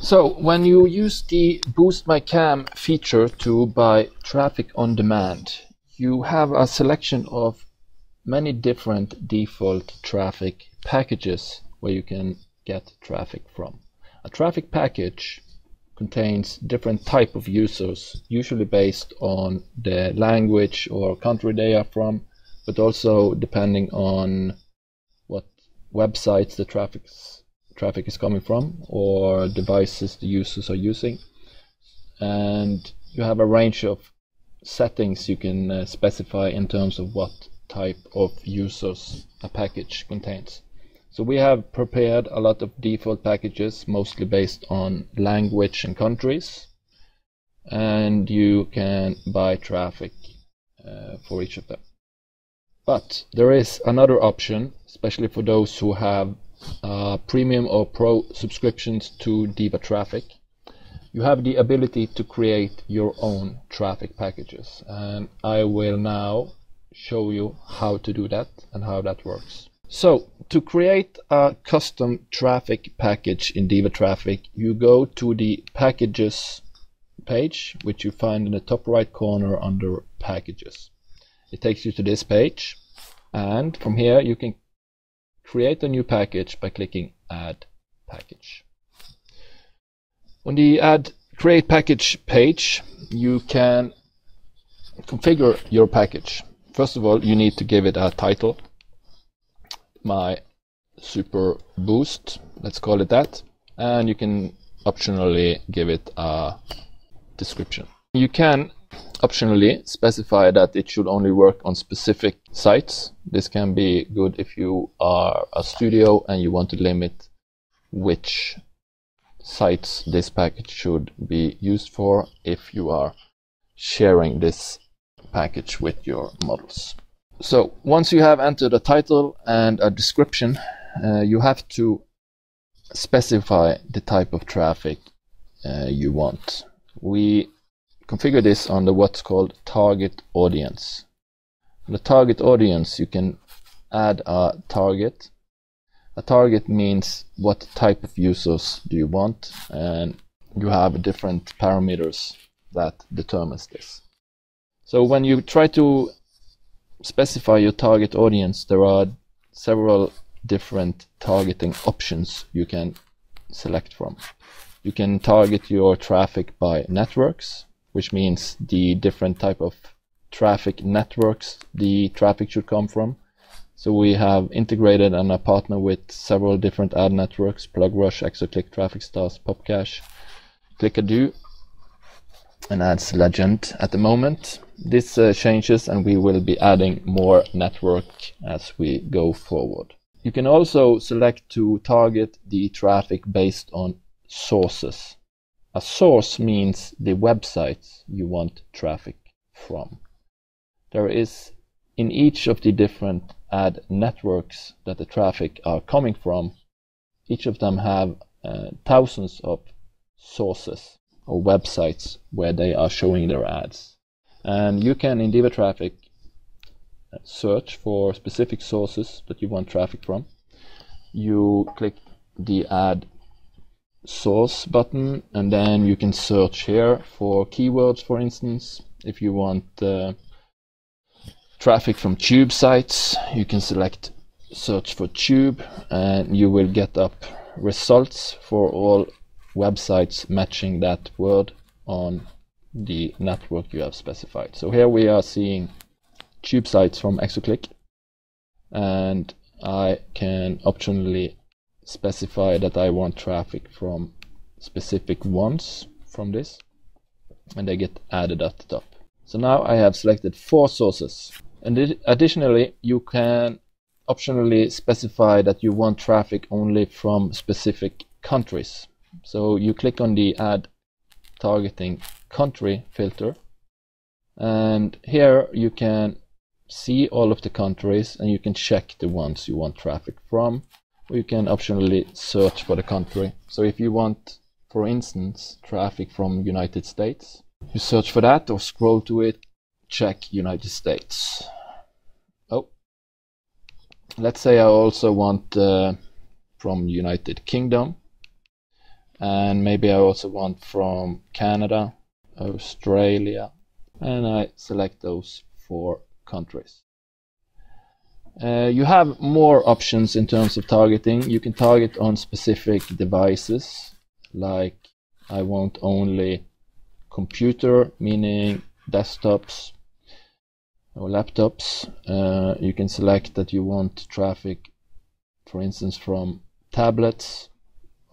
So when you use the Boost My Cam feature to buy traffic on demand, you have a selection of many different default traffic packages where you can get traffic from. A traffic package contains different type of users, usually based on the language or country they are from, but also depending on what websites the traffic is coming from or devices the users are using. And you have a range of settings you can specify in terms of what type of users a package contains. So we have prepared a lot of default packages, mostly based on language and countries, and you can buy traffic for each of them. But there is another option, especially for those who have premium or pro subscriptions to DivaTraffic. You have the ability to create your own traffic packages, and I will now show you how to do that and how that works. So to create a custom traffic package in DivaTraffic, you go to the packages page, which you find in the top right corner under packages. It takes you to this page, and from here you can create a new package by clicking Add Package. On the Add Create Package page, you can configure your package. First of all, you need to give it a title. My Super Boost, let's call it that, and you can optionally give it a description. You can optionally specify that it should only work on specific sites. This can be good if you are a studio and you want to limit which sites this package should be used for if you are sharing this package with your models. So once you have entered a title and a description, you have to specify the type of traffic you want. We configure this under what's called target audience. In the target audience, you can add a target. A target means what type of users do you want, and you have different parameters that determines this. So when you try to specify your target audience, there are several different targeting options you can select from. You can target your traffic by networks, which means the different type of traffic networks the traffic should come from. So we have integrated and are partner with several different ad networks: PlugRush, Exoclick, TrafficStars, PopCache, Clickadoo, and Ads Legend at the moment. This changes, and we will be adding more network as we go forward. You can also select to target the traffic based on sources. A source means the websites you want traffic from. There is, in each of the different ad networks that the traffic are coming from, each of them have thousands of sources or websites where they are showing their ads. And you can, in DivaTraffic, search for specific sources that you want traffic from. You click the Add Source button, and then you can search here for keywords. For instance, if you want traffic from tube sites, you can select search for tube, and you will get up results for all websites matching that word on the network you have specified. So here we are seeing tube sites from Exoclick, and I can optionally specify that I want traffic from specific ones from this, and they get added at the top. So now I have selected 4 sources, and additionally you can optionally specify that you want traffic only from specific countries. So you click on the Add Targeting Country filter, and here you can see all of the countries, and you can check the ones you want traffic from, or you can optionally search for the country. So if you want, for instance, traffic from United States, you search for that or scroll to it, check United States. Oh, let's say I also want from United Kingdom. and maybe I also want from Canada, Australia, and I select those 4 countries. You have more options in terms of targeting. You can target on specific devices, like I want only computer, meaning desktops or laptops. You can select that you want traffic, for instance, from tablets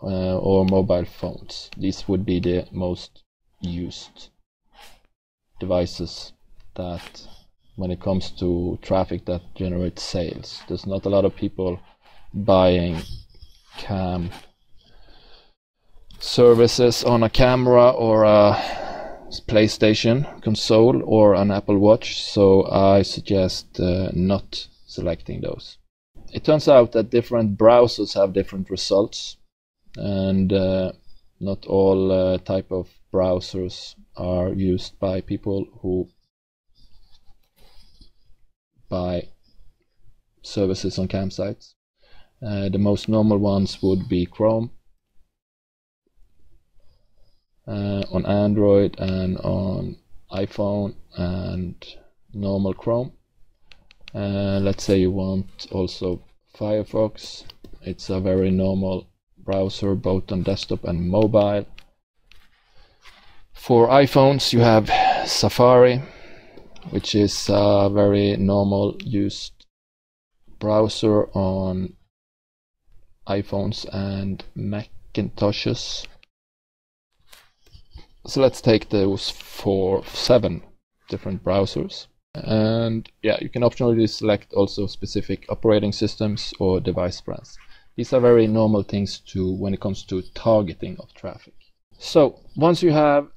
or mobile phones. These would be the most used devices that when it comes to traffic that generates sales. There's not a lot of people buying cam services on a camera or a PlayStation console or an Apple Watch, so I suggest not selecting those. It turns out that different browsers have different results, and not all type of browsers are used by people who buy services on campsites. The most normal ones would be Chrome on Android and on iPhone, and normal Chrome. Let's say you want also Firefox. It's a very normal browser both on desktop and mobile. For iPhones you have Safari, which is a very normal used browser on iPhones and Macintoshes. So let's take those 7 different browsers, and yeah, you can optionally select also specific operating systems or device brands. These are very normal things to when it comes to targeting of traffic. So once you have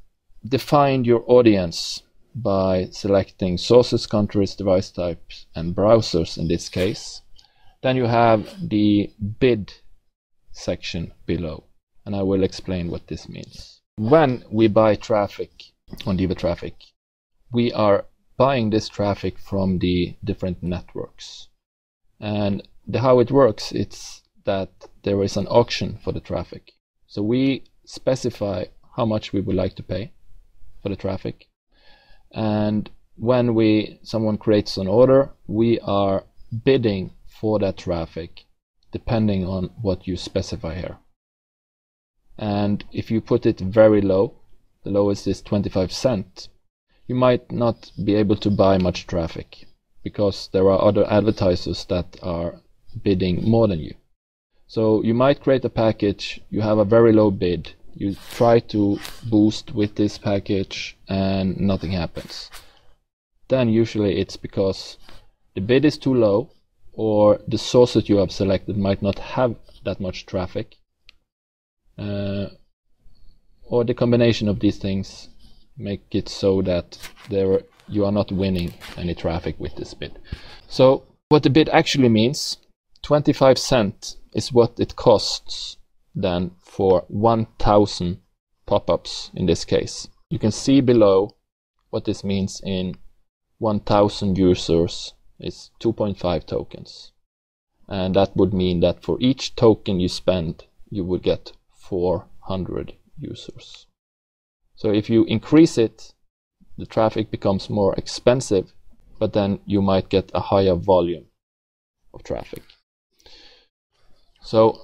defined your audience by selecting sources, countries, device types, and browsers in this case, then you have the bid section below, and I will explain what this means. When we buy traffic on DivaTraffic, we are buying this traffic from the different networks, and how it works, it's that there is an auction for the traffic. So we specify how much we would like to pay for the traffic, and when someone creates an order, we are bidding for that traffic depending on what you specify here. And if you put it very low, the lowest is 25 cents, you might not be able to buy much traffic because there are other advertisers that are bidding more than you. So you might create a package, you have a very low bid, you try to boost with this package and nothing happens. Then usually it's because the bid is too low, or the source that you have selected might not have that much traffic, or the combination of these things make it so that you are not winning any traffic with this bid. So what the bid actually means, 25 cents is what it costs then for 1,000 pop-ups in this case. You can see below what this means in 1,000 users is 2.5 tokens. And that would mean that for each token you spend, you would get 400 users. So if you increase it, the traffic becomes more expensive, but then you might get a higher volume of traffic. So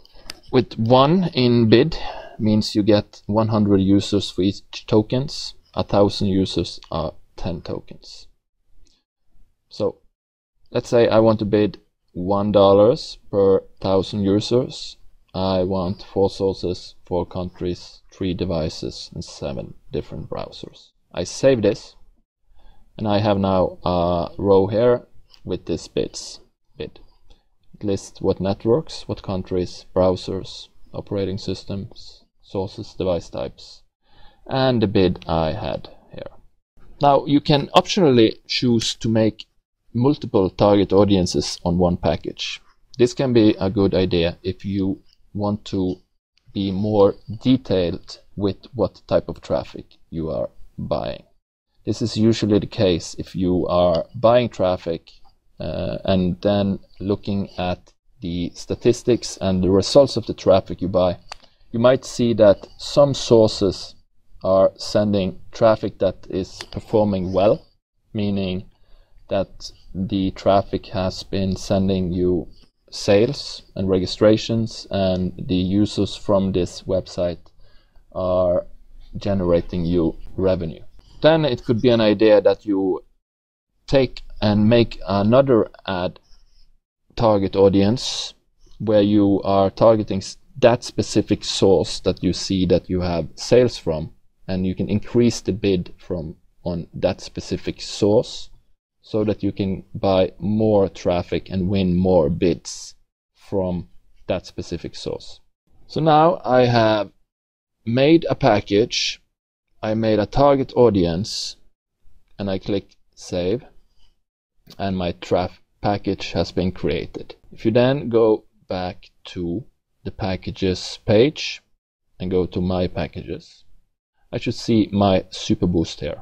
with 1 in bid means you get 100 users for each tokens. 1,000 users are 10 tokens. So let's say I want to bid $1 per 1,000 users. I want 4 sources, 4 countries, 3 devices, and 7 different browsers. I save this, and I have now a row here with this bid. It lists what networks, what countries, browsers, operating systems, sources, device types, and the bid I had here. Now you can optionally choose to make multiple target audiences on one package. This can be a good idea if you want to be more detailed with what type of traffic you are buying. This is usually the case if you are buying traffic and then looking at the statistics and the results of the traffic you buy. you might see that some sources are sending traffic that is performing well, meaning that the traffic has been sending you sales and registrations, and the users from this website are generating you revenue. Then it could be an idea that you take and make another ad target audience where you are targeting that specific source that you see that you have sales from, and you can increase the bid from on that specific source so that you can buy more traffic and win more bids from that specific source. So now I have made a package, I made a target audience, and I click save, and my package has been created. If you then go back to the packages page and go to my packages, I should see my super boost here.